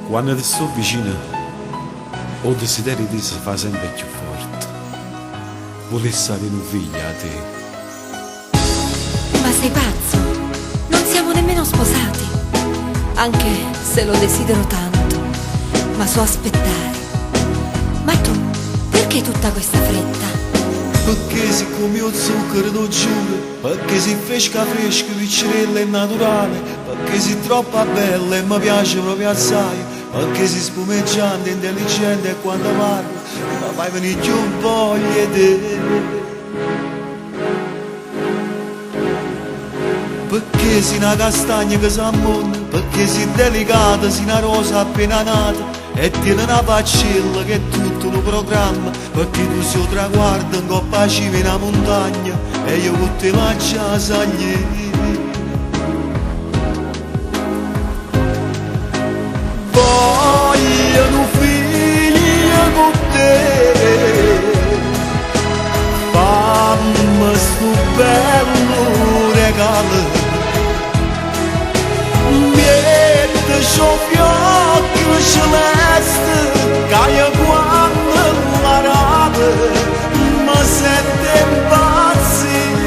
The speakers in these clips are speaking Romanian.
Quando ti sto vicino, ho desiderio di si fa sempre più forte. Volessi avere un figlio a te. Ma sei pazzo? Non siamo nemmeno sposati. Anche se lo desidero tanto, ma so aspettare. Ma tu, perché tutta questa fretta? Perché siccome io zucchero lo giuro, perché si fresca fresca, piccerella e naturale, perché si troppo bella e mi piace proprio assai, perché si spumeggiante, intelligente e quando parlo, ma fai venire più voglia di te. Perché sei una castagna che si ammonda, perché sei delicata, sei una rosa appena nata, e tiene una faccella che è tutto un programma, perché tu sei un traguardo in coppa cima in una montagna e io con te faccio la saglia. Voglio un figlio con te, fammi sto bello regalo, metteci fiocchi celeste, che quando la rave mi sente impazzire.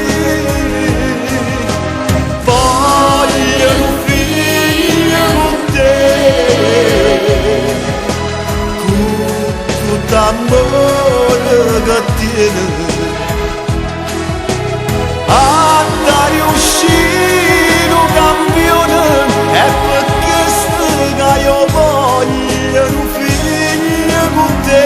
Voglio un figlio con te, con tutto amore che tiene, andare uscire un campione, e perché che io voglio un figlio con te,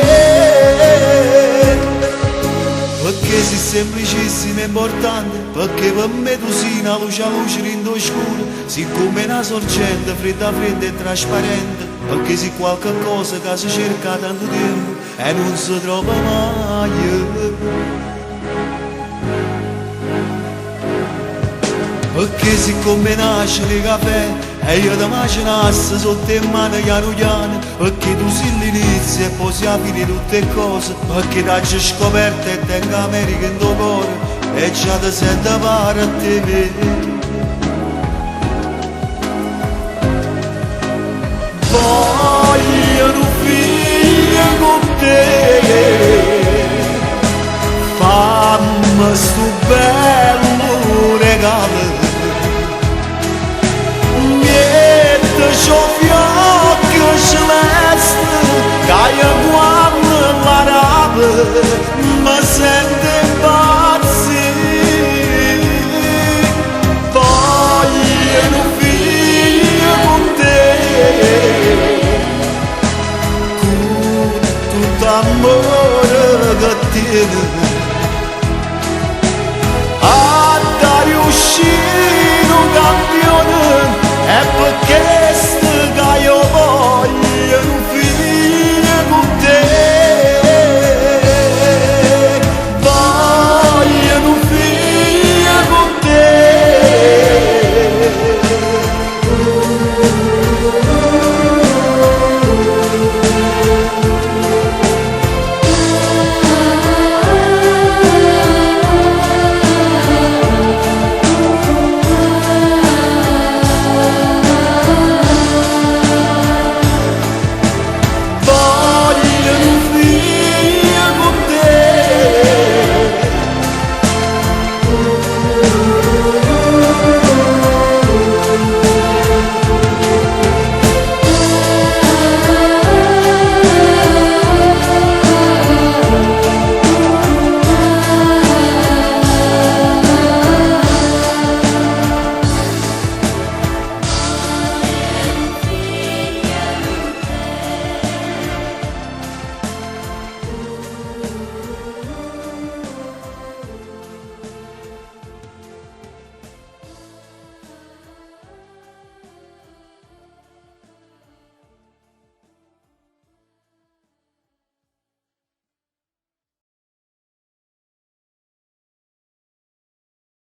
perché sei semplicissimo e importante, perché per me tu sei una luce a luce in scuro, sei come una sorgente fredda fredda e trasparente, perché sei qualche cosa che si cerca tanto tempo e non si trova mai. Perché siccome nasce di caffè e io ti immaginassi sotto in mano piano piano, perché tu sei l'inizio e poi si fine tutte le cose, perché ti hai scoperto e tengo America in tuo cuore e già ti sento pare a te. Voglio un figlio con te, fammi sto bello regalo, metteci fiocchi celeste, che quando la rave